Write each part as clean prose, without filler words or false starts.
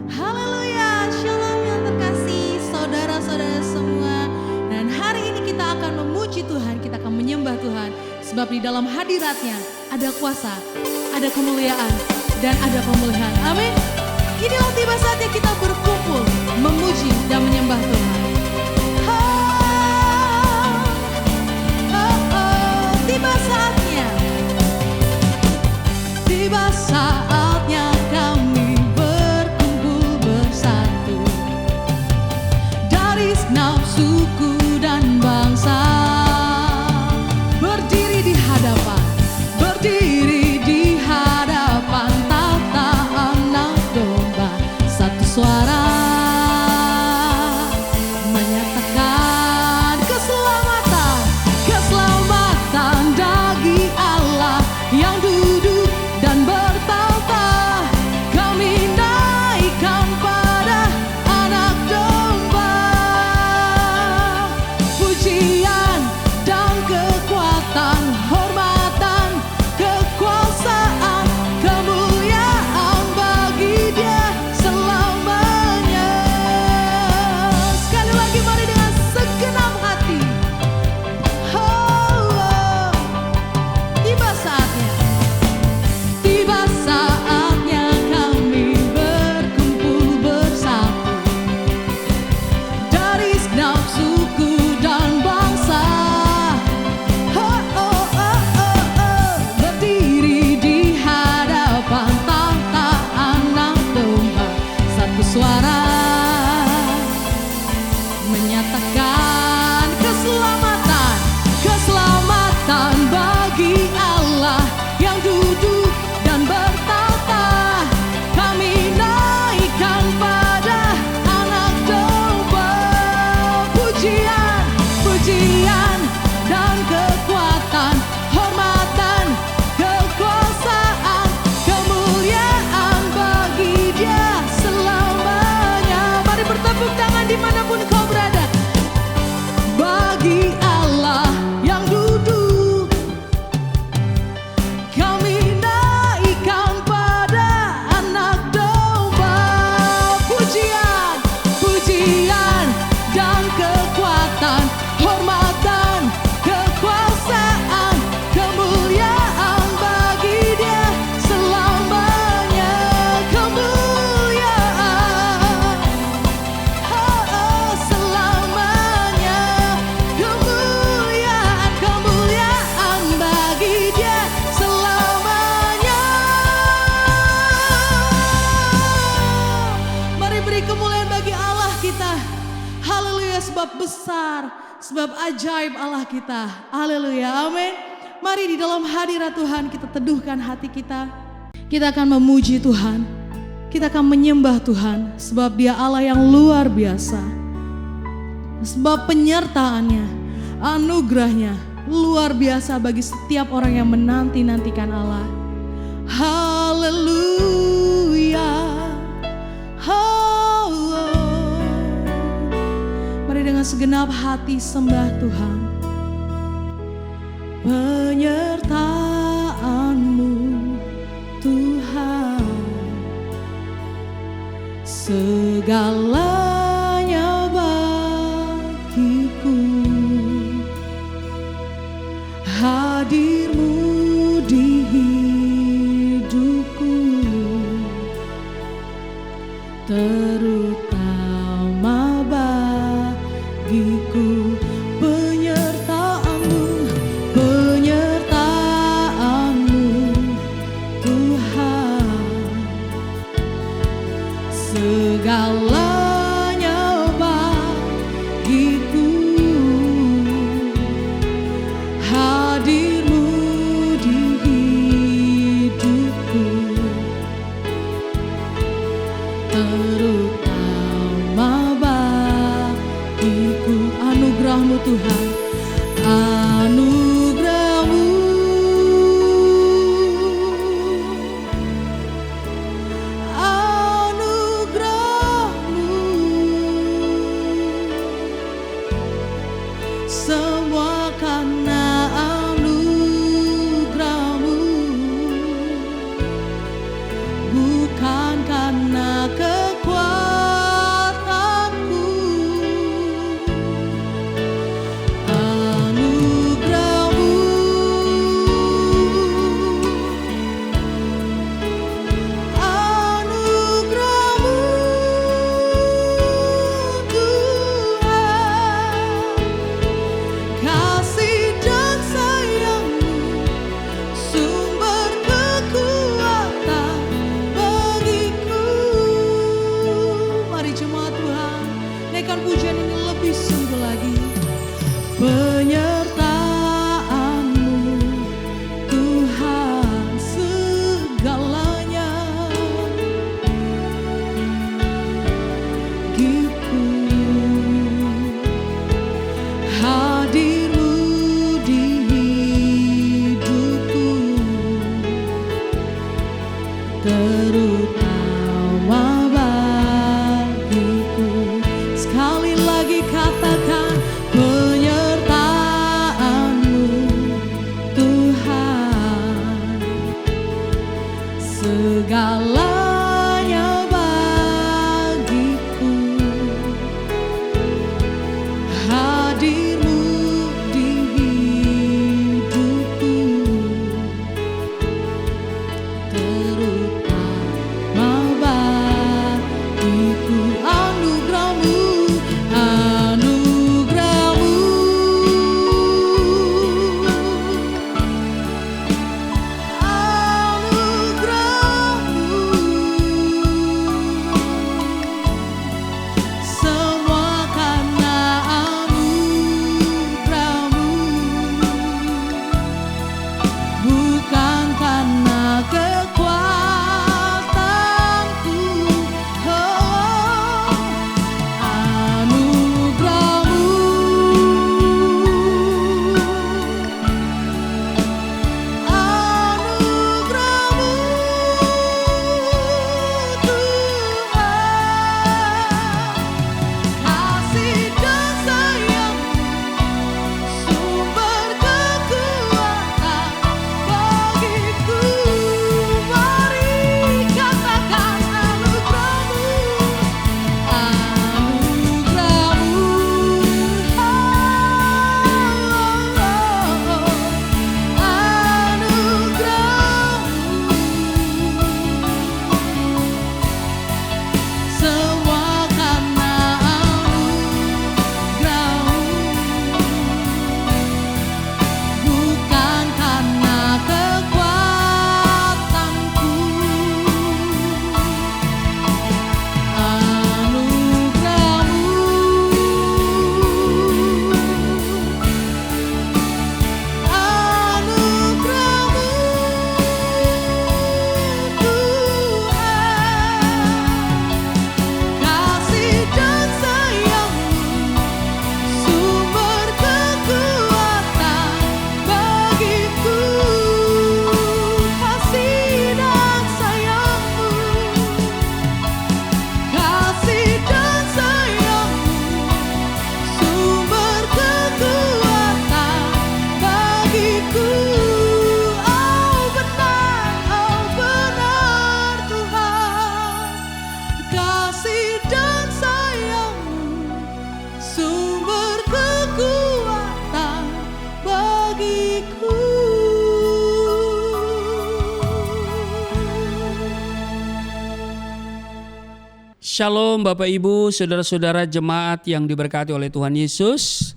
Haleluya, shalom yang terkasih saudara-saudara semua. Dan hari ini kita akan memuji Tuhan, kita akan menyembah Tuhan. Sebab di dalam hadiratnya ada kuasa, ada kemuliaan, dan ada pemulihan. Amin. Inilah tiba saatnya kita berkumpul, memuji dan menyembah Tuhan. Tiba saatnya, tiba saatnya kami berkumpul bersatu dari segenap suku dan bangsa, berdiri di hadapan tahta Anak Domba, satu suara menyatakan keselamatan, keselamatan bagi Allah yang duduk dan bertahta. Kami naikkan pada Anak Domba pujian dan kekuatan, hormatan, kekuasaan, kemuliaan bagi Dia selamanya. Sekali lagi mari dengan segenap hati. Tiba saatnya, tiba saatnya kami berkumpul bersatu dari segenap suku dan bangsa, berdiri di hadapan tahta Anak Domba, satu suara menyatakan keselamatan, keselamatan bagi Allah yang duduk dan bertahta. Kami naikkan pada Anak Domba pujian, pujian dan kekuatan, hormatan, kekuasaan, kemuliaan bagi Dia selamanya. Mari bertepuk tangan dimanapun kau berada. Bagi Allah yang duduk, kami naikkan pada Anak Domba pujian, pujian dan kekuatan, hormatan, kekuasaan, kemuliaan bagi Dia selamanya. Kemuliaan, selamanya. Kemuliaan, kemuliaan bagi Dia selamanya. Mari beri kemuliaan bagi Allah kita. Haleluya, sebab besar, sebab ajaib Allah kita. Haleluya, amin. Mari di dalam hadirat Tuhan kita teduhkan hati kita. Kita akan memuji Tuhan, kita akan menyembah Tuhan, sebab Dia Allah yang luar biasa. Sebab penyertaannya, anugerahnya luar biasa bagi setiap orang yang menanti-nantikan Allah. Haleluya. Mari dengan segenap hati sembah Tuhan. Penyertaan-Mu Tuhan, segalanya bagiku. Hadir-Mu di hidupku, terutama bagiku. Penyertaan-Mu, penyertaan-Mu Tuhan, segalanya bagiku. Hadir-Mu di hidupku, terutama bagiku. Anugerah-Mu Tuhan, anugerah-Mu, anugerah-Mu, semua karena anugerah-Mu, bukan karena kekuatan Shalom Bapak Ibu, saudara-saudara jemaat yang diberkati oleh Tuhan Yesus.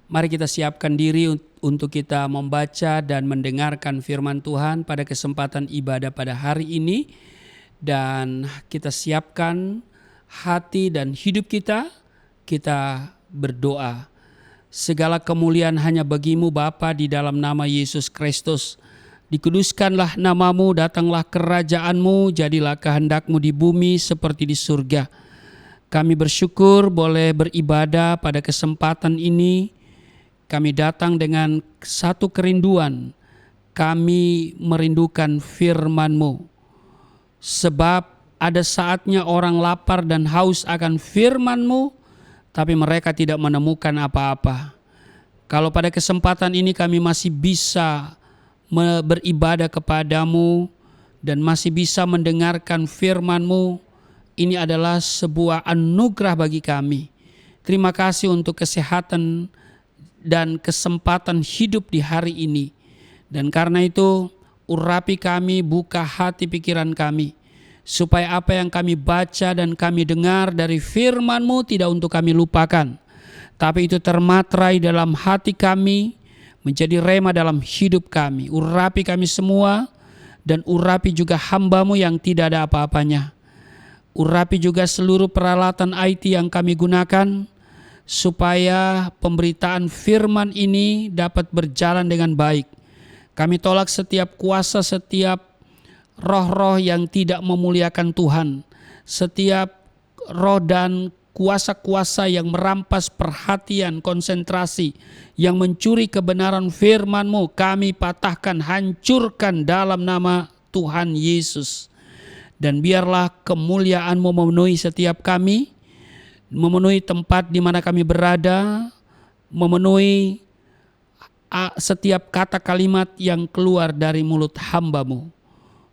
Mari kita siapkan diri untuk kita membaca dan mendengarkan firman Tuhan pada kesempatan ibadah pada hari ini. Dan kita siapkan hati dan hidup kita berdoa. Segala kemuliaan hanya bagi-Mu Bapa di dalam nama Yesus Kristus. Dikuduskanlah namamu, datanglah kerajaan-Mu, jadilah kehendak-Mu di bumi seperti di surga. Kami bersyukur boleh beribadah pada kesempatan ini. Kami datang dengan satu kerinduan. Kami merindukan firman-Mu. Sebab ada saatnya orang lapar dan haus akan firman-Mu, tapi mereka tidak menemukan apa-apa. Kalau pada kesempatan ini kami masih bisa beribadah kepadamu dan masih bisa mendengarkan firman-Mu, ini adalah sebuah anugerah bagi kami. Terima kasih untuk kesehatan dan kesempatan hidup di hari ini. Dan karena itu urapi kami, buka hati pikiran kami, supaya apa yang kami baca dan kami dengar dari firman-Mu tidak untuk kami lupakan, tapi itu termaterai dalam hati kami, menjadi rema dalam hidup kami. Urapi kami semua dan urapi juga hamba-Mu yang tidak ada apa-apanya. Urapi juga seluruh peralatan IT yang kami gunakan supaya pemberitaan firman ini dapat berjalan dengan baik. Kami tolak setiap kuasa, setiap roh-roh yang tidak memuliakan Tuhan, setiap roh dan kuasa-kuasa yang merampas perhatian, konsentrasi, yang mencuri kebenaran firman-Mu, kami patahkan, hancurkan dalam nama Tuhan Yesus. Dan biarlah kemuliaan-Mu memenuhi setiap kami, memenuhi tempat di mana kami berada, memenuhi setiap kata kalimat yang keluar dari mulut hamba-Mu.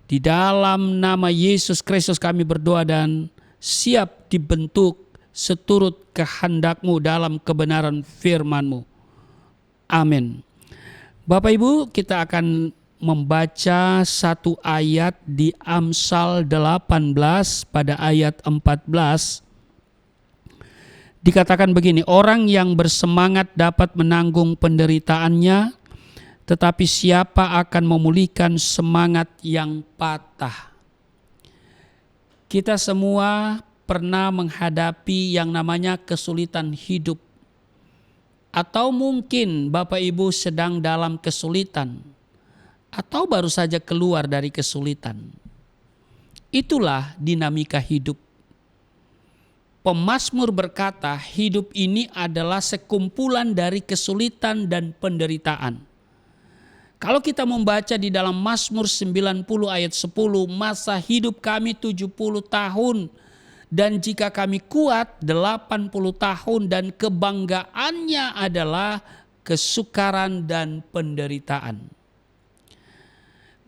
Di dalam nama Yesus Kristus kami berdoa dan siap dibentuk seturut kehendak-Mu dalam kebenaran firman-Mu. Amin. Bapak Ibu, kita akan membaca satu ayat di Amsal 18 pada ayat 14. Dikatakan begini, orang yang bersemangat dapat menanggung penderitaannya, tetapi siapa akan memulihkan semangat yang patah? Kita semua pernah menghadapi yang namanya kesulitan hidup. Atau mungkin Bapak Ibu sedang dalam kesulitan. Atau baru saja keluar dari kesulitan. Itulah dinamika hidup. Pemazmur berkata, hidup ini adalah sekumpulan dari kesulitan dan penderitaan. Kalau kita membaca di dalam Mazmur 90 ayat 10, masa hidup kami 70 tahun. Dan jika kami kuat 80 tahun dan kebanggaannya adalah kesukaran dan penderitaan.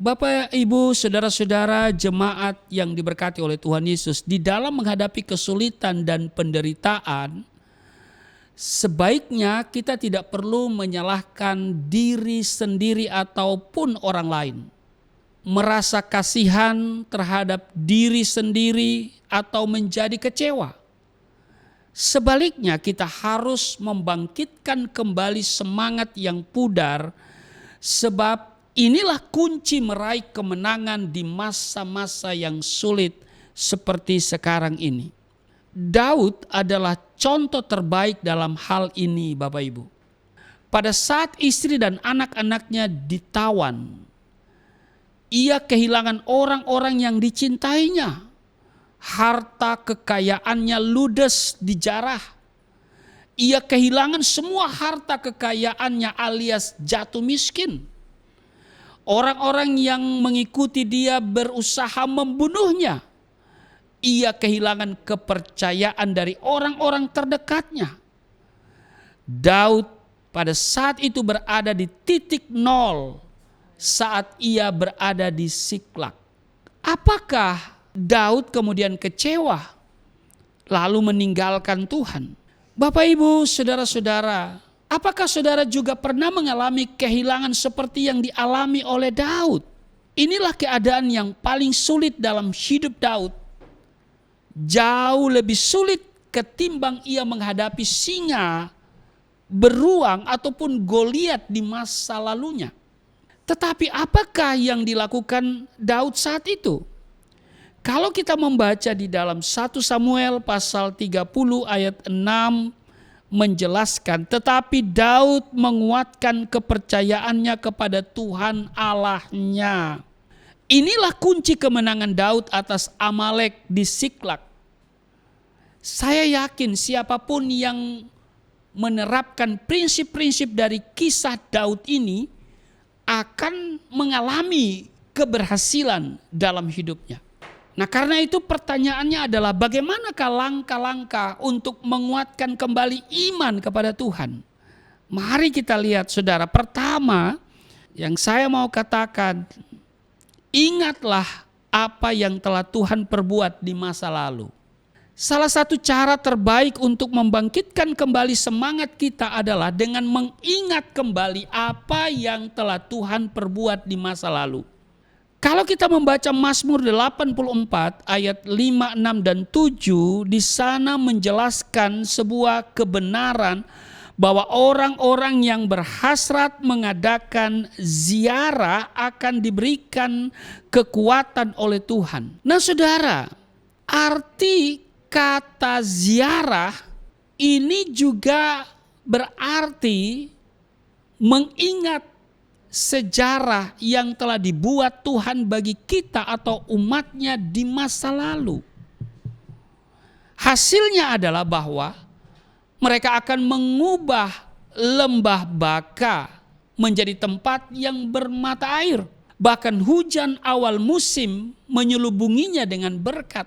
Bapak, Ibu, saudara-saudara jemaat yang diberkati oleh Tuhan Yesus, di dalam menghadapi kesulitan dan penderitaan, sebaiknya kita tidak perlu menyalahkan diri sendiri ataupun orang lain. Merasa kasihan terhadap diri sendiri atau menjadi kecewa. Sebaliknya kita harus membangkitkan kembali semangat yang pudar, sebab inilah kunci meraih kemenangan di masa-masa yang sulit seperti sekarang ini. Daud adalah contoh terbaik dalam hal ini, Bapak Ibu. Pada saat istri dan anak-anaknya ditawan, ia kehilangan orang-orang yang dicintainya. Harta kekayaannya ludes dijarah. Ia kehilangan semua harta kekayaannya alias jatuh miskin. Orang-orang yang mengikuti dia berusaha membunuhnya. Ia kehilangan kepercayaan dari orang-orang terdekatnya. Daud pada saat itu berada di titik nol saat ia berada di Siklak. Apakah Daud kemudian kecewa lalu meninggalkan Tuhan? Bapak, Ibu, saudara-saudara, apakah saudara juga pernah mengalami kehilangan seperti yang dialami oleh Daud? Inilah keadaan yang paling sulit dalam hidup Daud. jauh lebih sulit ketimbang ia menghadapi singa, beruang ataupun Goliat di masa lalunya. Tetapi apakah yang dilakukan Daud saat itu? Kalau kita membaca di dalam 1 Samuel pasal 30 ayat 6 menjelaskan, tetapi Daud menguatkan kepercayaannya kepada Tuhan Allahnya. Inilah kunci kemenangan Daud atas Amalek di Siklag. Saya yakin siapapun yang menerapkan prinsip-prinsip dari kisah Daud ini akan mengalami keberhasilan dalam hidupnya. Nah, karena itu pertanyaannya adalah bagaimanakah langkah-langkah untuk menguatkan kembali iman kepada Tuhan? Mari kita lihat saudara. Pertama yang saya mau katakan, ingatlah apa yang telah Tuhan perbuat di masa lalu. Salah satu cara terbaik untuk membangkitkan kembali semangat kita adalah dengan mengingat kembali apa yang telah Tuhan perbuat di masa lalu. Kalau kita membaca Mazmur 84 ayat 5, 6, dan 7, di sana menjelaskan sebuah kebenaran bahwa orang-orang yang berhasrat mengadakan ziarah akan diberikan kekuatan oleh Tuhan. Nah saudara, arti kata ziarah ini juga berarti mengingat sejarah yang telah dibuat Tuhan bagi kita atau umatnya di masa lalu. Hasilnya adalah bahwa mereka akan mengubah lembah Baka menjadi tempat yang bermata air. Bahkan hujan awal musim menyelubunginya dengan berkat.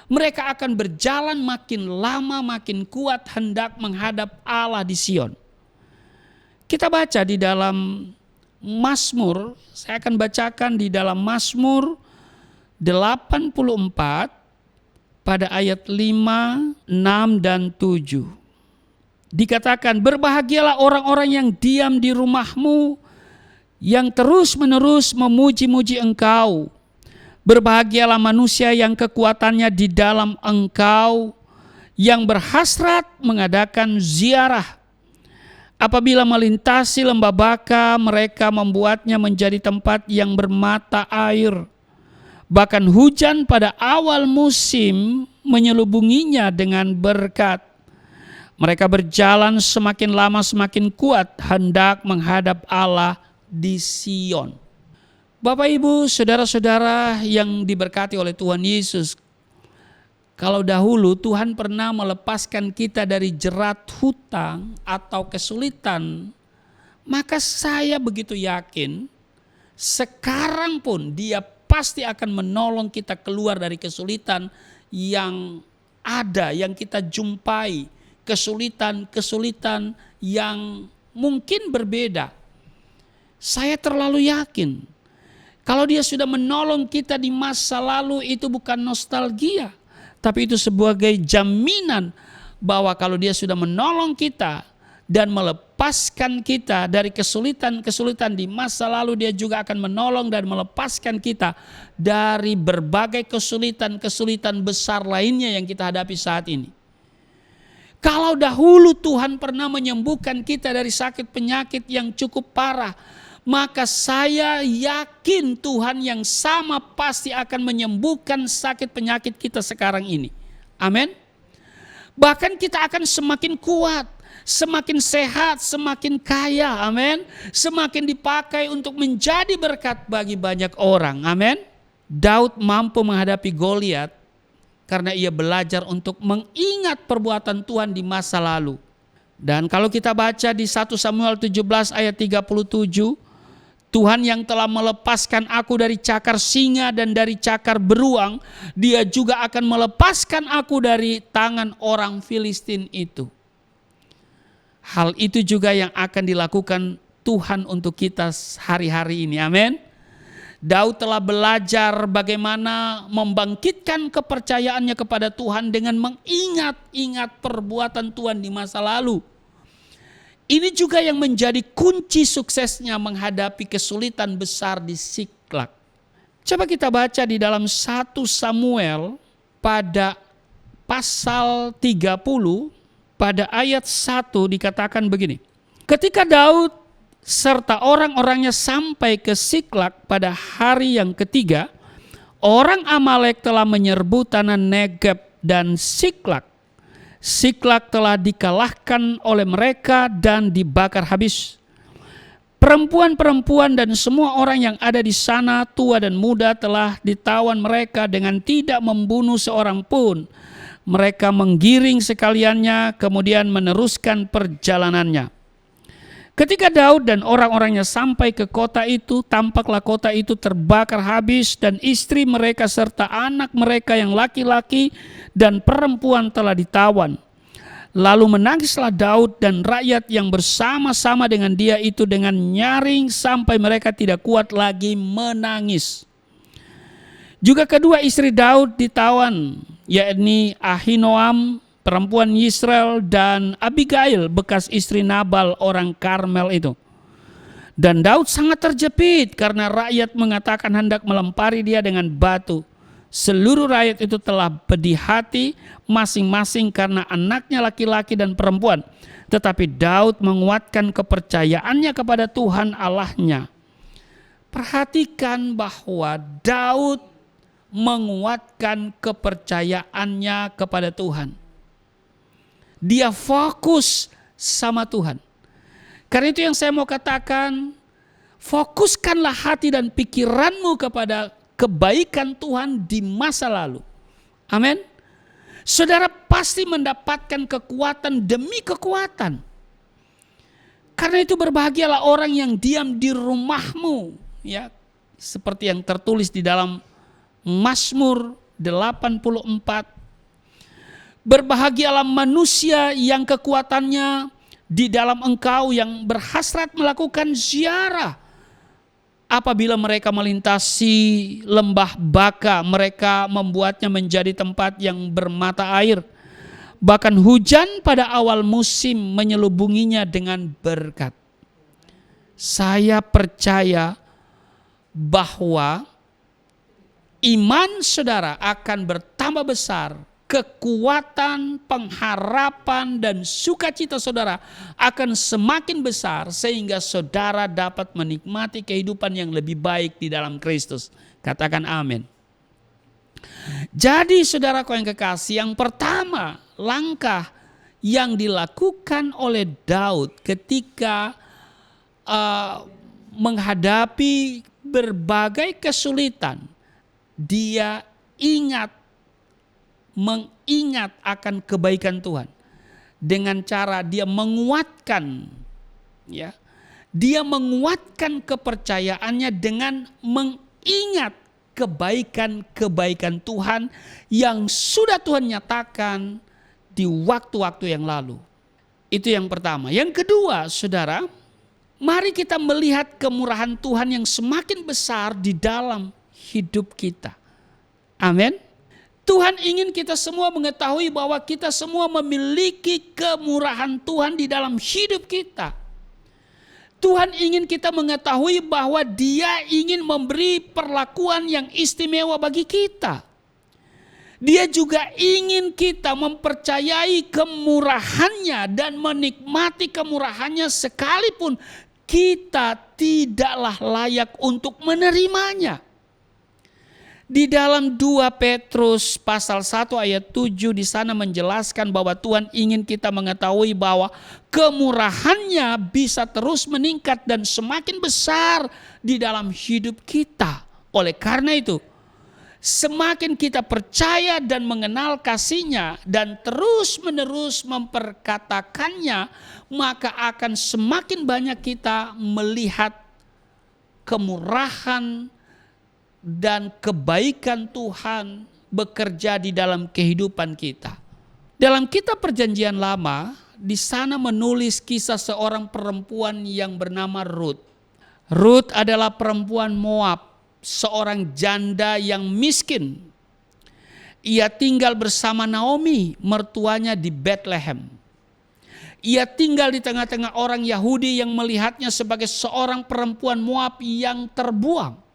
Mereka akan berjalan makin lama makin kuat hendak menghadap Allah di Sion. Kita baca di dalam Mazmur, saya akan bacakan di dalam Mazmur 84 pada ayat 5, 6, dan 7. Dikatakan, berbahagialah orang-orang yang diam di rumahmu, yang terus-menerus memuji-muji engkau. Berbahagialah manusia yang kekuatannya di dalam engkau, yang berhasrat mengadakan ziarah. Apabila melintasi lembah Baka, mereka membuatnya menjadi tempat yang bermata air. Bahkan hujan pada awal musim menyelubunginya dengan berkat. Mereka berjalan semakin lama semakin kuat hendak menghadap Allah di Sion. Bapak, Ibu, saudara-saudara yang diberkati oleh Tuhan Yesus, kalau dahulu Tuhan pernah melepaskan kita dari jerat hutang atau kesulitan, maka saya begitu yakin sekarang pun Dia pasti akan menolong kita keluar dari kesulitan yang ada, yang kita jumpai, kesulitan-kesulitan yang mungkin berbeda. Saya terlalu yakin kalau Dia sudah menolong kita di masa lalu, itu bukan nostalgia, tapi itu sebagai jaminan bahwa kalau Dia sudah menolong kita dan melepaskan kita dari kesulitan-kesulitan di masa lalu, Dia juga akan menolong dan melepaskan kita dari berbagai kesulitan-kesulitan besar lainnya yang kita hadapi saat ini. Kalau dahulu Tuhan pernah menyembuhkan kita dari sakit penyakit yang cukup parah, maka saya yakin Tuhan yang sama pasti akan menyembuhkan sakit penyakit kita sekarang ini. Amin. Bahkan kita akan semakin kuat, semakin sehat, semakin kaya. Amin. Semakin dipakai untuk menjadi berkat bagi banyak orang. Amin. Daud mampu menghadapi Goliat karena ia belajar untuk mengingat perbuatan Tuhan di masa lalu. Dan kalau kita baca di 1 Samuel 17 ayat 37, Tuhan yang telah melepaskan aku dari cakar singa dan dari cakar beruang, Dia juga akan melepaskan aku dari tangan orang Filistin itu. Hal itu juga yang akan dilakukan Tuhan untuk kita hari-hari ini. Amin. Daud telah belajar bagaimana membangkitkan kepercayaannya kepada Tuhan dengan mengingat-ingat perbuatan Tuhan di masa lalu. Ini juga yang menjadi kunci suksesnya menghadapi kesulitan besar di Siklag. Coba kita baca di dalam 1 Samuel pada pasal 30 pada ayat 1 dikatakan begini. Ketika Daud serta orang-orangnya sampai ke Siklak pada hari yang ketiga, orang Amalek telah menyerbu tanah Negeb dan Siklak. Siklak telah dikalahkan oleh mereka dan dibakar habis. Perempuan-perempuan dan semua orang yang ada di sana, tua dan muda, telah ditawan mereka dengan tidak membunuh seorang pun. Mereka menggiring sekaliannya, kemudian meneruskan perjalanannya. Ketika Daud dan orang-orangnya sampai ke kota itu, tampaklah kota itu terbakar habis dan istri mereka serta anak mereka yang laki-laki dan perempuan telah ditawan. Lalu menangislah Daud dan rakyat yang bersama-sama dengan dia itu dengan nyaring sampai mereka tidak kuat lagi menangis. Juga kedua istri Daud ditawan, yakni Ahinoam perempuan Yisrael dan Abigail bekas istri Nabal orang Karmel itu. Dan Daud sangat terjepit karena rakyat mengatakan hendak melempari dia dengan batu. Seluruh rakyat itu telah pedih hati masing-masing karena anaknya laki-laki dan perempuan. Tetapi Daud menguatkan kepercayaannya kepada Tuhan Allahnya. Perhatikan bahwa Daud menguatkan kepercayaannya kepada Tuhan. Dia fokus sama Tuhan. Karena itu yang saya mau katakan, fokuskanlah hati dan pikiranmu kepada kebaikan Tuhan di masa lalu. Amin. Saudara pasti mendapatkan kekuatan demi kekuatan. Karena itu berbahagialah orang yang diam di rumahmu, ya. Seperti yang tertulis di dalam Mazmur 84. Berbahagialah manusia yang kekuatannya di dalam engkau, yang berhasrat melakukan ziarah. Apabila mereka melintasi lembah Baka, mereka membuatnya menjadi tempat yang bermata air. Bahkan hujan pada awal musim menyelubunginya dengan berkat. Saya percaya bahwa iman saudara akan bertambah besar. Kekuatan, pengharapan, dan sukacita saudara akan semakin besar sehingga saudara dapat menikmati kehidupan yang lebih baik di dalam Kristus. Katakan amin. Jadi saudaraku yang kekasih, yang pertama langkah yang dilakukan oleh Daud ketika menghadapi berbagai kesulitan, dia mengingat akan kebaikan Tuhan dengan cara dia menguatkan, ya, dia menguatkan kepercayaannya dengan mengingat kebaikan-kebaikan Tuhan yang sudah Tuhan nyatakan di waktu-waktu yang lalu. Itu yang pertama. Yang kedua, saudara, mari kita melihat kemurahan Tuhan yang semakin besar di dalam hidup kita. Amin. Tuhan ingin kita semua mengetahui bahwa kita semua memiliki kemurahan Tuhan di dalam hidup kita. Tuhan ingin kita mengetahui bahwa Dia ingin memberi perlakuan yang istimewa bagi kita. Dia juga ingin kita mempercayai kemurahannya dan menikmati kemurahannya sekalipun kita tidaklah layak untuk menerimanya. Di dalam 2 Petrus pasal 1 ayat 7 di sana menjelaskan bahwa Tuhan ingin kita mengetahui bahwa kemurahannya bisa terus meningkat dan semakin besar di dalam hidup kita. Oleh karena itu, semakin kita percaya dan mengenal kasih-Nya dan terus-menerus memperkatakannya, maka akan semakin banyak kita melihat kemurahan dan kebaikan Tuhan bekerja di dalam kehidupan kita. Dalam kitab Perjanjian Lama, di sana menulis kisah seorang perempuan yang bernama Ruth. Ruth adalah perempuan Moab, seorang janda yang miskin. Ia tinggal bersama Naomi, mertuanya di Bethlehem. Ia tinggal di tengah-tengah orang Yahudi yang melihatnya sebagai seorang perempuan Moab yang terbuang.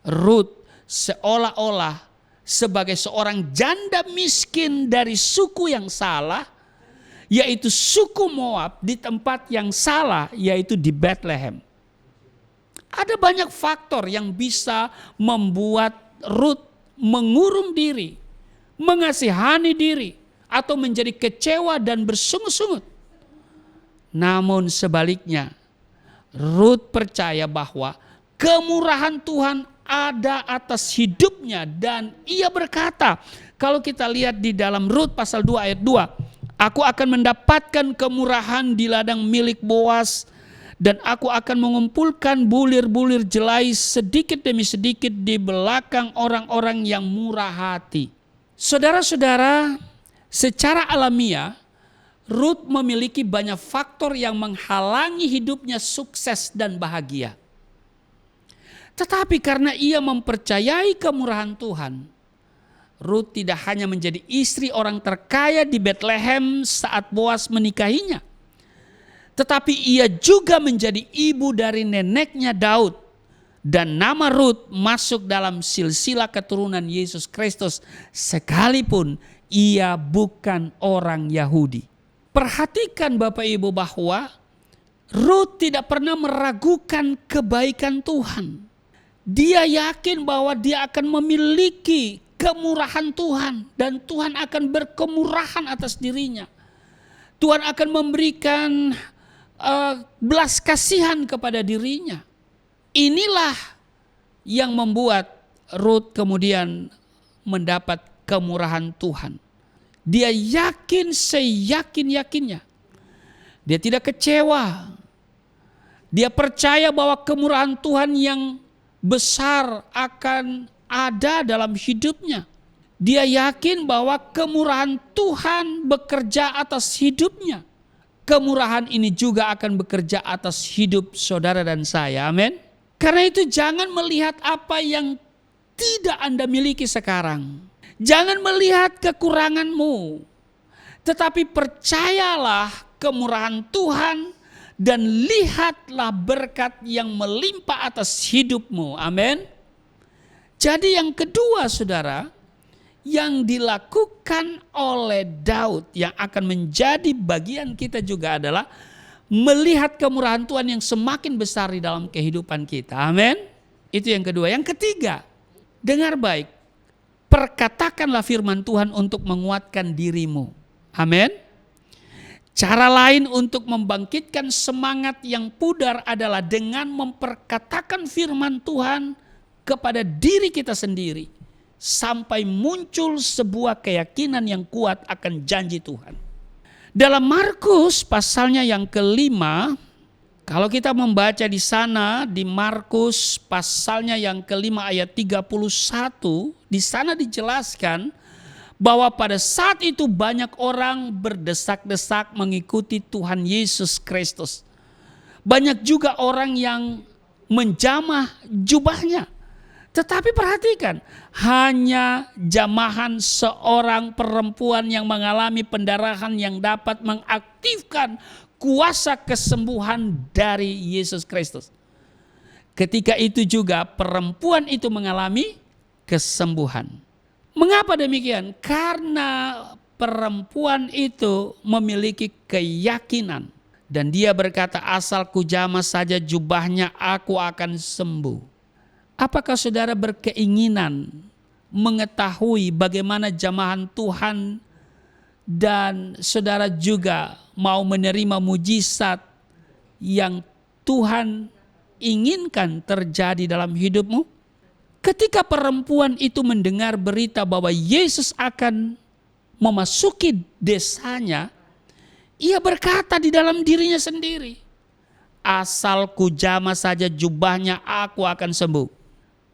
Ruth seolah-olah sebagai seorang janda miskin dari suku yang salah, yaitu suku Moab, di tempat yang salah, yaitu di Bethlehem. Ada banyak faktor yang bisa membuat Rut mengurung diri, mengasihani diri, atau menjadi kecewa dan bersungut-sungut. Namun sebaliknya, Rut percaya bahwa kemurahan Tuhan ada atas hidupnya, dan ia berkata, kalau kita lihat di dalam Rut pasal 2 ayat 2, aku akan mendapatkan kemurahan di ladang milik Boas, dan aku akan mengumpulkan bulir-bulir jelai sedikit demi sedikit di belakang orang-orang yang murah hati. Saudara-saudara, secara alamiah, Rut memiliki banyak faktor yang menghalangi hidupnya sukses dan bahagia. Tetapi karena ia mempercayai kemurahan Tuhan, Rut tidak hanya menjadi istri orang terkaya di Bethlehem saat Boas menikahinya, tetapi ia juga menjadi ibu dari neneknya Daud. Dan nama Rut masuk dalam silsilah keturunan Yesus Kristus sekalipun ia bukan orang Yahudi. Perhatikan Bapak Ibu bahwa Rut tidak pernah meragukan kebaikan Tuhan. Dia yakin bahwa dia akan memiliki kemurahan Tuhan, dan Tuhan akan berkemurahan atas dirinya. Tuhan akan memberikan belas kasihan kepada dirinya. Inilah yang membuat Rut kemudian mendapat kemurahan Tuhan. Dia yakin seyakin-yakinnya. Dia tidak kecewa. Dia percaya bahwa kemurahan Tuhan yang besar akan ada dalam hidupnya. Dia yakin bahwa kemurahan Tuhan bekerja atas hidupnya. Kemurahan ini juga akan bekerja atas hidup saudara dan saya. Amin. Karena itu jangan melihat apa yang tidak Anda miliki sekarang. Jangan melihat kekuranganmu. Tetapi percayalah kemurahan Tuhan dan lihatlah berkat yang melimpah atas hidupmu. Amin. Jadi yang kedua saudara, yang dilakukan oleh Daud yang akan menjadi bagian kita juga adalah melihat kemurahan Tuhan yang semakin besar di dalam kehidupan kita. Amin. Itu yang kedua. Yang ketiga, dengar baik. Perkatakanlah firman Tuhan untuk menguatkan dirimu. Amin. Cara lain untuk membangkitkan semangat yang pudar adalah dengan memperkatakan firman Tuhan kepada diri kita sendiri. Sampai muncul sebuah keyakinan yang kuat akan janji Tuhan. Dalam Markus pasalnya yang kelima, kalau kita membaca di sana, di Markus pasalnya yang kelima ayat 31, di sana dijelaskan bahwa pada saat itu banyak orang berdesak-desak mengikuti Tuhan Yesus Kristus. Banyak juga orang yang menjamah jubahnya. Tetapi perhatikan, hanya jamahan seorang perempuan yang mengalami pendarahan yang dapat mengaktifkan kuasa kesembuhan dari Yesus Kristus. Ketika itu juga perempuan itu mengalami kesembuhan. Mengapa demikian? Karena perempuan itu memiliki keyakinan. Dan dia berkata, asal kujamah saja jubahnya aku akan sembuh. Apakah saudara berkeinginan mengetahui bagaimana jamahan Tuhan dan saudara juga mau menerima mujizat yang Tuhan inginkan terjadi dalam hidupmu? Ketika perempuan itu mendengar berita bahwa Yesus akan memasuki desanya, ia berkata di dalam dirinya sendiri, asal kujamah saja jubahnya aku akan sembuh.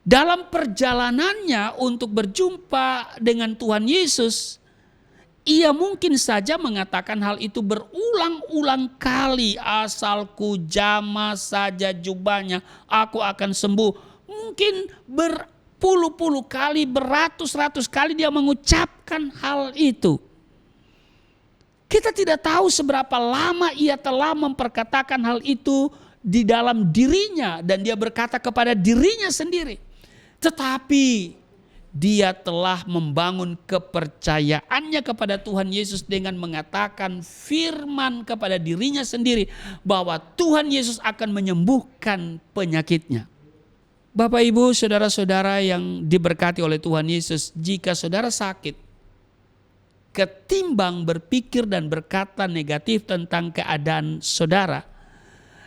Dalam perjalanannya untuk berjumpa dengan Tuhan Yesus, ia mungkin saja mengatakan hal itu berulang-ulang kali. Asal kujamah saja jubahnya aku akan sembuh. Mungkin berpuluh-puluh kali, beratus-ratus kali dia mengucapkan hal itu. Kita tidak tahu seberapa lama ia telah memperkatakan hal itu di dalam dirinya. Dan dia berkata kepada dirinya sendiri. Tetapi dia telah membangun kepercayaannya kepada Tuhan Yesus dengan mengatakan firman kepada dirinya sendiri bahwa Tuhan Yesus akan menyembuhkan penyakitnya. Bapak, Ibu, saudara-saudara yang diberkati oleh Tuhan Yesus, jika saudara sakit, ketimbang berpikir dan berkata negatif tentang keadaan saudara,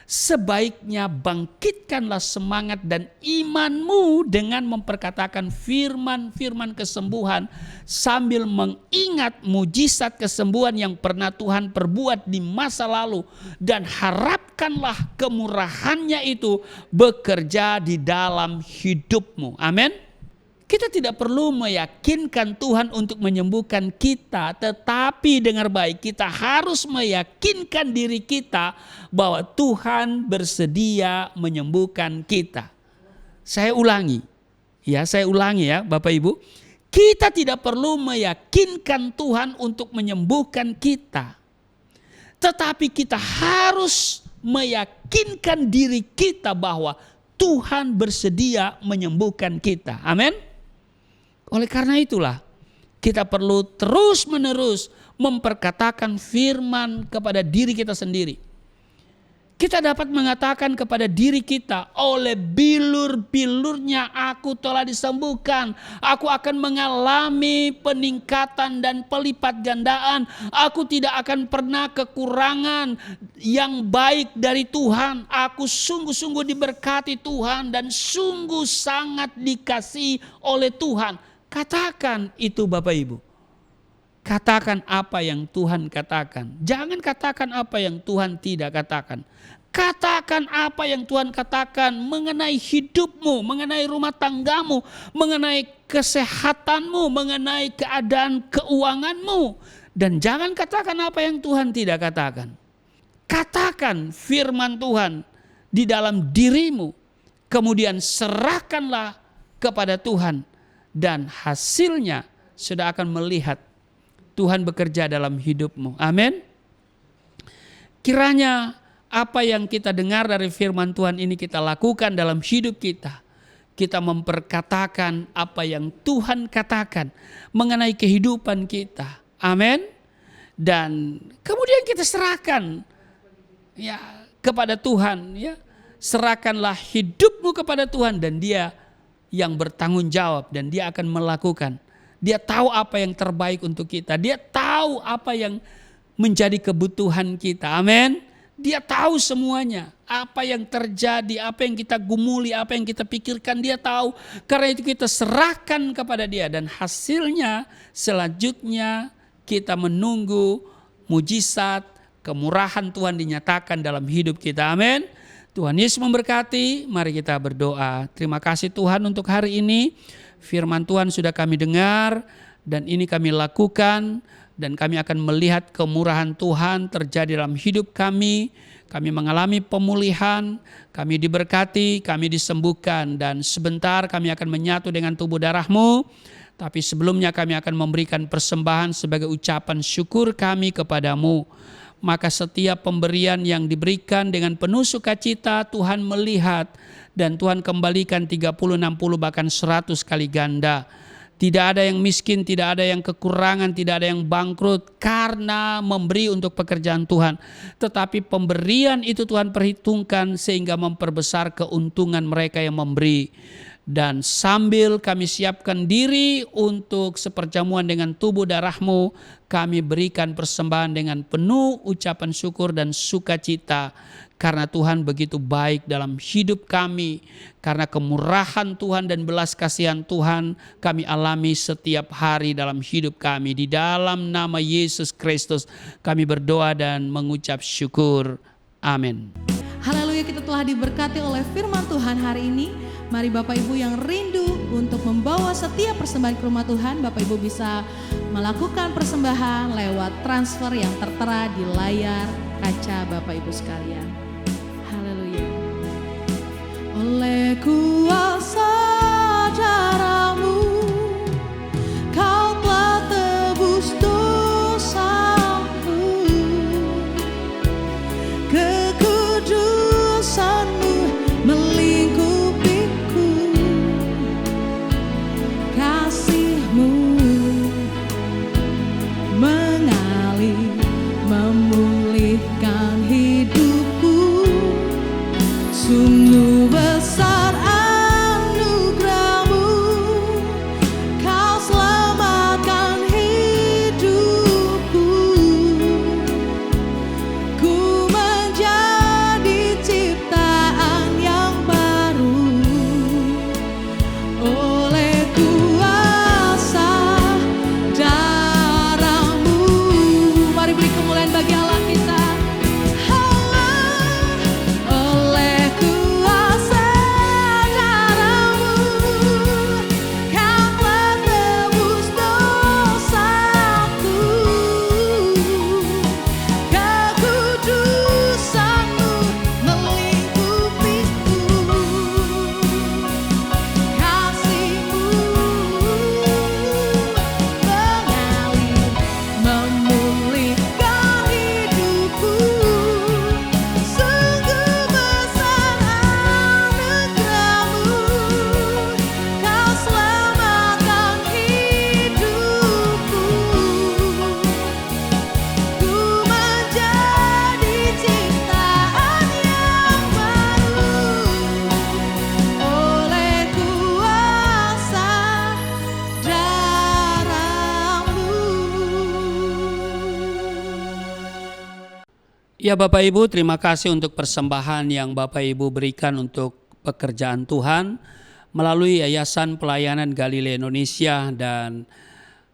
sebaiknya bangkitkanlah semangat dan imanmu dengan memperkatakan firman-firman kesembuhan sambil mengingat mujizat kesembuhan yang pernah Tuhan perbuat di masa lalu, dan harapkanlah kemurahannya itu bekerja di dalam hidupmu. Amin. Kita tidak perlu meyakinkan Tuhan untuk menyembuhkan kita, tetapi dengar baik, kita harus meyakinkan diri kita bahwa Tuhan bersedia menyembuhkan kita. Saya ulangi ya Bapak Ibu. Kita tidak perlu meyakinkan Tuhan untuk menyembuhkan kita, tetapi kita harus meyakinkan diri kita bahwa Tuhan bersedia menyembuhkan kita. Amin. Oleh karena itulah kita perlu terus-menerus memperkatakan firman kepada diri kita sendiri. Kita dapat mengatakan kepada diri kita, oleh bilur-bilurnya aku telah disembuhkan. Aku akan mengalami peningkatan dan pelipat gandaan. Aku tidak akan pernah kekurangan yang baik dari Tuhan. Aku sungguh-sungguh diberkati Tuhan dan sungguh sangat dikasihi oleh Tuhan. Katakan itu Bapak Ibu. Katakan apa yang Tuhan katakan. Jangan katakan apa yang Tuhan tidak katakan. Katakan apa yang Tuhan katakan mengenai hidupmu, mengenai rumah tanggamu, mengenai kesehatanmu, mengenai keadaan keuanganmu. Dan jangan katakan apa yang Tuhan tidak katakan. Katakan firman Tuhan di dalam dirimu. Kemudian serahkanlah kepada Tuhan. Dan hasilnya sudah akan melihat Tuhan bekerja dalam hidupmu. Amin. Kiranya apa yang kita dengar dari firman Tuhan ini kita lakukan dalam hidup kita. Kita memperkatakan apa yang Tuhan katakan mengenai kehidupan kita. Amin. Dan kemudian kita serahkan ya kepada Tuhan, ya. Serahkanlah hidupmu kepada Tuhan dan Dia yang bertanggung jawab dan Dia akan melakukan. Dia tahu apa yang terbaik untuk kita. Dia tahu apa yang menjadi kebutuhan kita. Amin. Dia tahu semuanya. Apa yang terjadi, apa yang kita gumuli, apa yang kita pikirkan, Dia tahu. Karena itu kita serahkan kepada Dia. Dan hasilnya selanjutnya kita menunggu mujizat, kemurahan Tuhan dinyatakan dalam hidup kita. Amin. Tuhan Yesus memberkati, mari kita berdoa. Terima kasih Tuhan untuk hari ini. Firman Tuhan sudah kami dengar dan ini kami lakukan. Dan kami akan melihat kemurahan Tuhan terjadi dalam hidup kami. Kami mengalami pemulihan, kami diberkati, kami disembuhkan. Dan sebentar kami akan menyatu dengan tubuh darah-Mu. Tapi sebelumnya kami akan memberikan persembahan sebagai ucapan syukur kami kepadamu. Maka setiap pemberian yang diberikan dengan penuh sukacita Tuhan melihat dan Tuhan kembalikan 30, 60 bahkan 100 kali ganda. Tidak ada yang miskin, tidak ada yang kekurangan, tidak ada yang bangkrut karena memberi untuk pekerjaan Tuhan. Tetapi pemberian itu Tuhan perhitungkan sehingga memperbesar keuntungan mereka yang memberi. Dan sambil kami siapkan diri untuk seperjamuan dengan tubuh darah-Mu, kami berikan persembahan dengan penuh ucapan syukur dan sukacita. Karena Tuhan begitu baik dalam hidup kami. Karena kemurahan Tuhan dan belas kasihan Tuhan kami alami setiap hari dalam hidup kami. Di dalam nama Yesus Kristus kami berdoa dan mengucap syukur. Amin. Haleluya, kita telah diberkati oleh firman Tuhan hari ini. Mari Bapak Ibu yang rindu untuk membawa setiap persembahan ke rumah Tuhan, Bapak Ibu bisa melakukan persembahan lewat transfer yang tertera di layar kaca Bapak Ibu sekalian. Haleluya. Oleh kuasa darah-Mu, Kau telah tebus dosaku. Kekudusan-Mu melingkupiku. Kasih Ya Bapak Ibu, terima kasih untuk persembahan yang Bapak Ibu berikan untuk pekerjaan Tuhan melalui Yayasan Pelayanan Galilea Indonesia, dan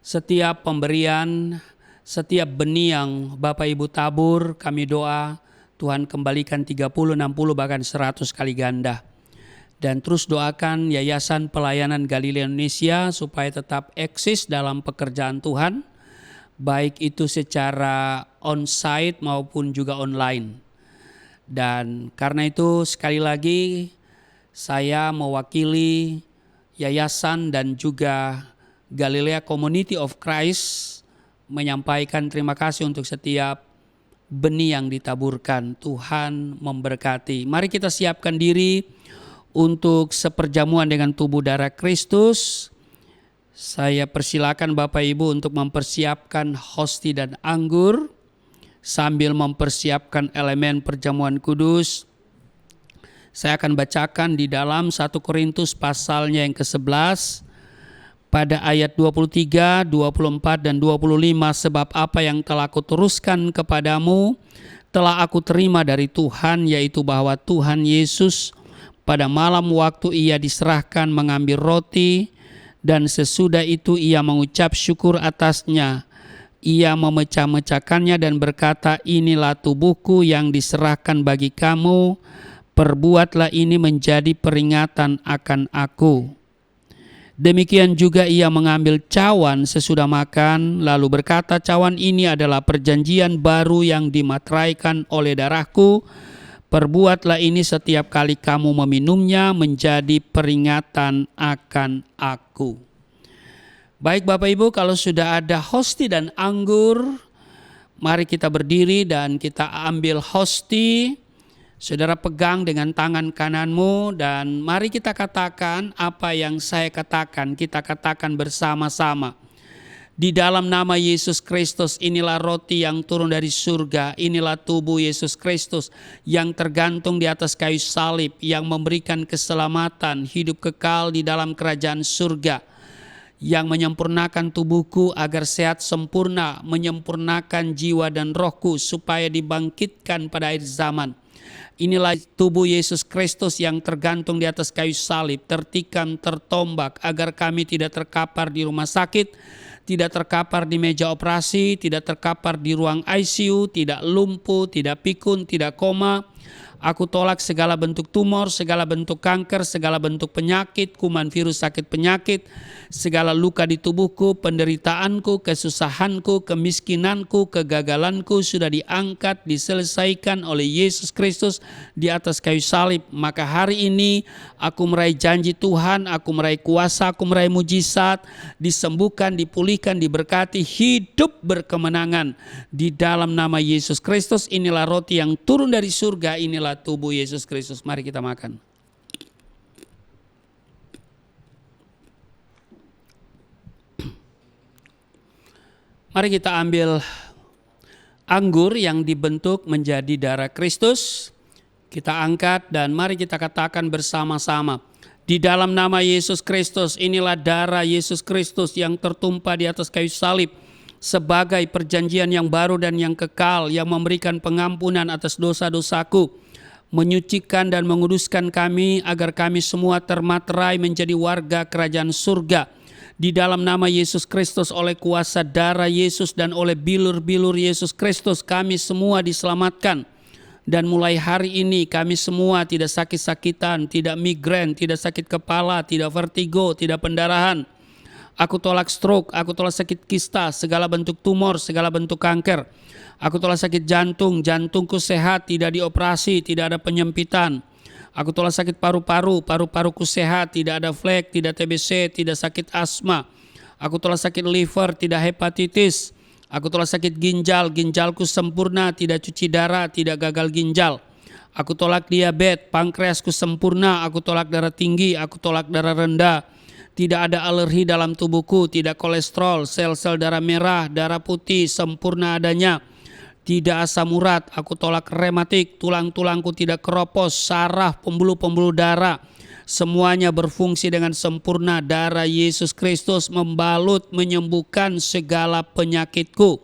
setiap pemberian, setiap benih yang Bapak Ibu tabur, kami doa Tuhan kembalikan 30, 60 bahkan 100 kali ganda. Dan terus doakan Yayasan Pelayanan Galilea Indonesia supaya tetap eksis dalam pekerjaan Tuhan, baik itu secara on-site maupun juga online. Dan karena itu sekali lagi saya mewakili Yayasan dan juga Galilea Community of Christ menyampaikan terima kasih untuk setiap benih yang ditaburkan. Tuhan memberkati. Mari kita siapkan diri untuk seperjamuan dengan tubuh darah Kristus. Saya persilakan Bapak Ibu untuk mempersiapkan hosti dan anggur sambil mempersiapkan elemen perjamuan kudus. Saya akan bacakan di dalam 1 Korintus pasalnya yang ke-11 pada ayat 23, 24 dan 25. Sebab apa yang telah aku teruskan kepadamu telah aku terima dari Tuhan, yaitu bahwa Tuhan Yesus pada malam waktu ia diserahkan mengambil roti, dan sesudah itu ia mengucap syukur atasnya. Ia memecah-mecahkannya dan berkata, inilah tubuhku yang diserahkan bagi kamu, perbuatlah ini menjadi peringatan akan aku. Demikian juga ia mengambil cawan sesudah makan, lalu berkata, cawan ini adalah perjanjian baru yang dimateraikan oleh darahku. Perbuatlah ini setiap kali kamu meminumnya menjadi peringatan akan aku. Baik Bapak Ibu, kalau sudah ada hosti dan anggur, mari kita berdiri dan kita ambil hosti. Saudara pegang dengan tangan kananmu dan mari kita katakan apa yang saya katakan, kita katakan bersama-sama. Di dalam nama Yesus Kristus, inilah roti yang turun dari surga, inilah tubuh Yesus Kristus yang tergantung di atas kayu salib, yang memberikan keselamatan, hidup kekal di dalam kerajaan surga, yang menyempurnakan tubuhku agar sehat sempurna, menyempurnakan jiwa dan rohku supaya dibangkitkan pada akhir zaman. Inilah tubuh Yesus Kristus yang tergantung di atas kayu salib, tertikam, tertombak agar kami tidak terkapar di rumah sakit, tidak terkapar di meja operasi, tidak terkapar di ruang ICU, tidak lumpuh, tidak pikun, tidak koma. Aku tolak segala bentuk tumor, segala bentuk kanker, segala bentuk penyakit, kuman virus sakit penyakit, segala luka di tubuhku, penderitaanku, kesusahanku, kemiskinanku, kegagalanku sudah diangkat, diselesaikan oleh Yesus Kristus di atas kayu salib. Maka hari ini aku meraih janji Tuhan, aku meraih kuasa, aku meraih mujizat, disembuhkan, dipulihkan, diberkati, hidup berkemenangan di dalam nama Yesus Kristus. Inilah roti yang turun dari surga, inilah tubuh Yesus Kristus. Mari kita makan. Mari kita ambil anggur yang dibentuk menjadi darah Kristus. Kita angkat dan mari kita katakan bersama-sama. Di dalam nama Yesus Kristus, inilah darah Yesus Kristus yang tertumpah di atas kayu salib sebagai perjanjian yang baru dan yang kekal, yang memberikan pengampunan atas dosa-dosaku, menyucikan dan menguduskan kami agar kami semua termaterai menjadi warga kerajaan surga. Di dalam nama Yesus Kristus, oleh kuasa darah Yesus dan oleh bilur-bilur Yesus Kristus, kami semua diselamatkan. Dan mulai hari ini kami semua tidak sakit-sakitan, tidak migrain, tidak sakit kepala, tidak vertigo, tidak pendarahan. Aku tolak stroke, aku tolak sakit kista, segala bentuk tumor, segala bentuk kanker. Aku tolak sakit jantung, jantungku sehat, tidak dioperasi, tidak ada penyempitan. Aku tolak sakit paru-paru, paru-paruku sehat, tidak ada flek, tidak TBC, tidak sakit asma. Aku tolak sakit liver, tidak hepatitis. Aku tolak sakit ginjal, ginjalku sempurna, tidak cuci darah, tidak gagal ginjal. Aku tolak diabetes, pankreasku sempurna, aku tolak darah tinggi, aku tolak darah rendah. Tidak ada alergi dalam tubuhku, tidak kolesterol, sel-sel darah merah, darah putih, sempurna adanya. Tidak asam urat, aku tolak rematik, tulang-tulangku tidak keropos, saraf, pembuluh-pembuluh darah. Semuanya berfungsi dengan sempurna. Darah Yesus Kristus membalut, menyembuhkan segala penyakitku.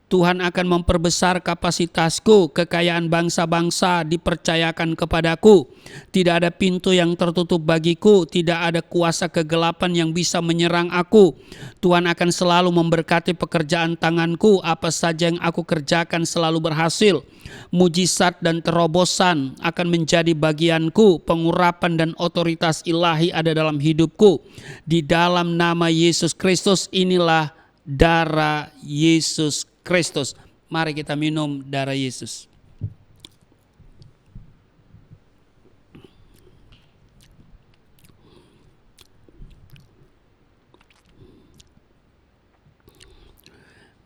Tuhan akan memperbesar kapasitasku, kekayaan bangsa-bangsa dipercayakan kepadaku. Tidak ada pintu yang tertutup bagiku, tidak ada kuasa kegelapan yang bisa menyerang aku. Tuhan akan selalu memberkati pekerjaan tanganku, apa saja yang aku kerjakan selalu berhasil. Mujizat dan terobosan akan menjadi bagianku, pengurapan dan otoritas ilahi ada dalam hidupku. Di dalam nama Yesus Kristus, inilah darah Yesus Kristus. Mari kita minum darah Yesus.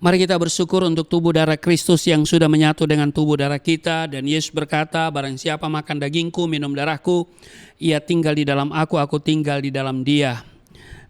Mari kita bersyukur untuk tubuh darah Kristus yang sudah menyatu dengan tubuh darah kita. Dan Yesus berkata, barang siapa makan dagingku, minum darahku, ia tinggal di dalam aku tinggal di dalam dia.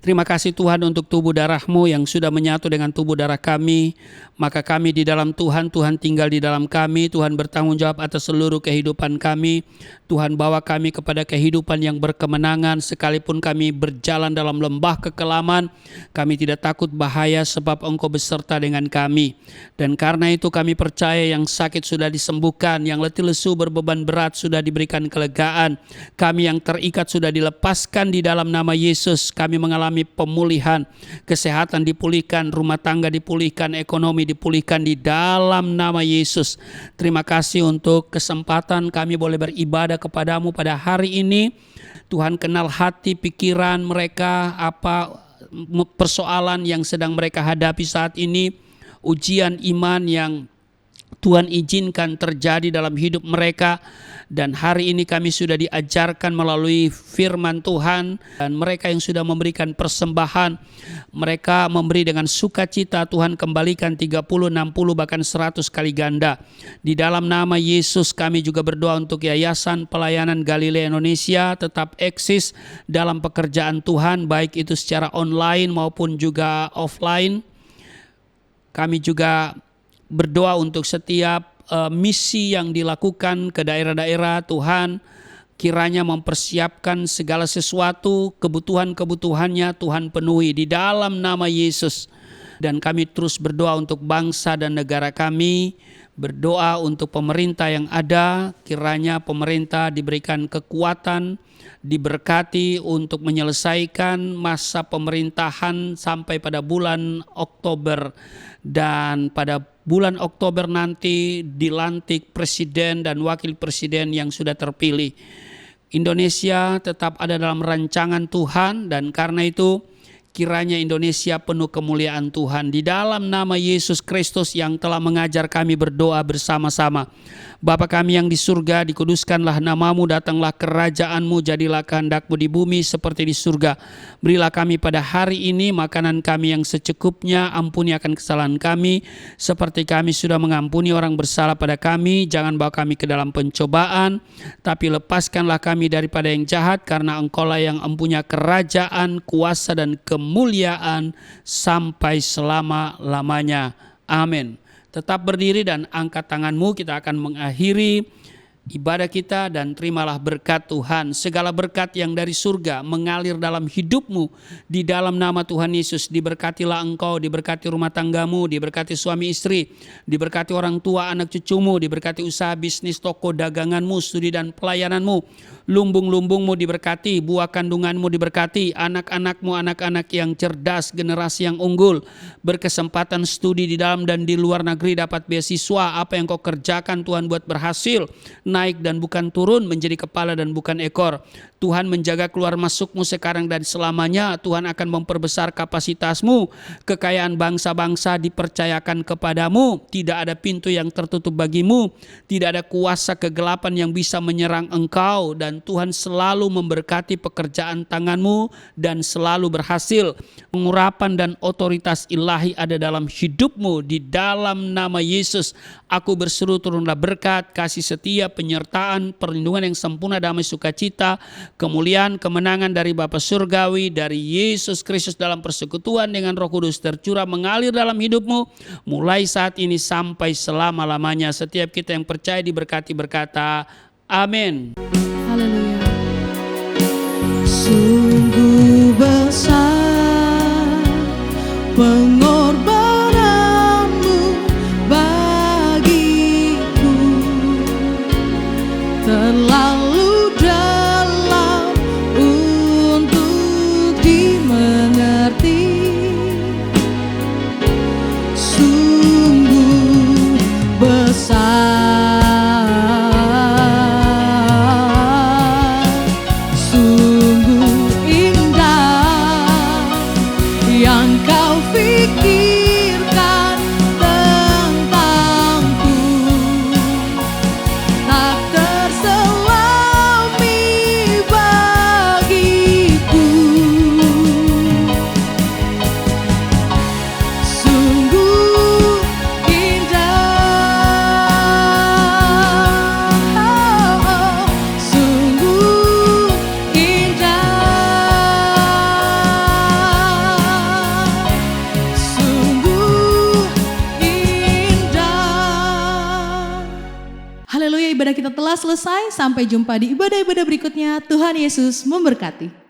Terima kasih Tuhan untuk tubuh darah-Mu yang sudah menyatu dengan tubuh darah kami. Maka kami di dalam Tuhan, Tuhan tinggal di dalam kami. Tuhan bertanggung jawab atas seluruh kehidupan kami. Tuhan bawa kami kepada kehidupan yang berkemenangan. Sekalipun kami berjalan dalam lembah kekelaman, kami tidak takut bahaya sebab Engkau beserta dengan kami. Dan karena itu kami percaya yang sakit sudah disembuhkan, yang letih lesu berbeban berat sudah diberikan kelegaan. Kami yang terikat sudah dilepaskan di dalam nama Yesus. Kami mengalami pemulihan, kesehatan dipulihkan, rumah tangga dipulihkan, ekonomi dipulihkan di dalam nama Yesus. Terima kasih untuk kesempatan kami boleh beribadah kepadamu pada hari ini. Tuhan kenal hati pikiran mereka, apa persoalan yang sedang mereka hadapi saat ini, ujian iman yang Tuhan izinkan terjadi dalam hidup mereka. Dan hari ini kami sudah diajarkan melalui firman Tuhan, dan mereka yang sudah memberikan persembahan, mereka memberi dengan sukacita. Tuhan kembalikan 30, 60 bahkan 100 kali ganda. Di dalam nama Yesus kami juga berdoa untuk Yayasan Pelayanan Galilea Indonesia tetap eksis dalam pekerjaan Tuhan, baik itu secara online maupun juga offline. Kami juga berdoa untuk setiap misi yang dilakukan ke daerah-daerah. Tuhan kiranya mempersiapkan segala sesuatu, kebutuhan-kebutuhannya Tuhan penuhi di dalam nama Yesus. Dan kami terus berdoa untuk bangsa dan negara kami, berdoa untuk pemerintah yang ada, kiranya pemerintah diberikan kekuatan, diberkati untuk menyelesaikan masa pemerintahan sampai pada bulan Oktober. Dan pada bulan Oktober nanti dilantik presiden dan wakil presiden yang sudah terpilih. Indonesia tetap ada dalam rancangan Tuhan, dan karena itu kiranya Indonesia penuh kemuliaan Tuhan. Di dalam nama Yesus Kristus yang telah mengajar kami berdoa bersama-sama. Bapa kami yang di surga, dikuduskanlah namamu, datanglah kerajaanmu, jadilah kehendakmu di bumi seperti di surga. Berilah kami pada hari ini makanan kami yang secukupnya, ampuni akan kesalahan kami, seperti kami sudah mengampuni orang bersalah pada kami. Jangan bawa kami ke dalam pencobaan, tapi lepaskanlah kami daripada yang jahat, karena Engkaulah yang empunya kerajaan, kuasa dan kemuliaan sampai selama-lamanya. Amin. Tetap berdiri dan angkat tanganmu, kita akan mengakhiri ibadah kita, dan terimalah berkat Tuhan. Segala berkat yang dari surga mengalir dalam hidupmu di dalam nama Tuhan Yesus. Diberkatilah engkau, diberkati rumah tanggamu, diberkati suami istri, diberkati orang tua anak cucumu, diberkati usaha bisnis, toko daganganmu, studi dan pelayananmu. Lumbung-lumbungmu diberkati, buah kandunganmu diberkati, anak-anakmu anak-anak yang cerdas, generasi yang unggul, berkesempatan studi di dalam dan di luar negeri, dapat beasiswa. Apa yang kau kerjakan Tuhan buat berhasil, naik dan bukan turun, menjadi kepala dan bukan ekor. Tuhan menjaga keluar masukmu sekarang dan selamanya. Tuhan akan memperbesar kapasitasmu, kekayaan bangsa-bangsa dipercayakan kepadamu. Tidak ada pintu yang tertutup bagimu, tidak ada kuasa kegelapan yang bisa menyerang engkau. Dan Tuhan selalu memberkati pekerjaan tanganmu dan selalu berhasil. Pengurapan dan otoritas ilahi ada dalam hidupmu. Di dalam nama Yesus aku berseru, turunlah berkat, kasih setia, penyertaan, perlindungan yang sempurna, damai, sukacita, kemuliaan, kemenangan dari Bapa Surgawi, dari Yesus Kristus dalam persekutuan dengan Roh Kudus tercurah mengalir dalam hidupmu mulai saat ini sampai selama-lamanya. Setiap kita yang percaya diberkati berkata amin. Haleluya. Sungguh besar pengorbananmu ibadah kita telah selesai. Sampai jumpa di ibadah-ibadah berikutnya. Tuhan Yesus memberkati.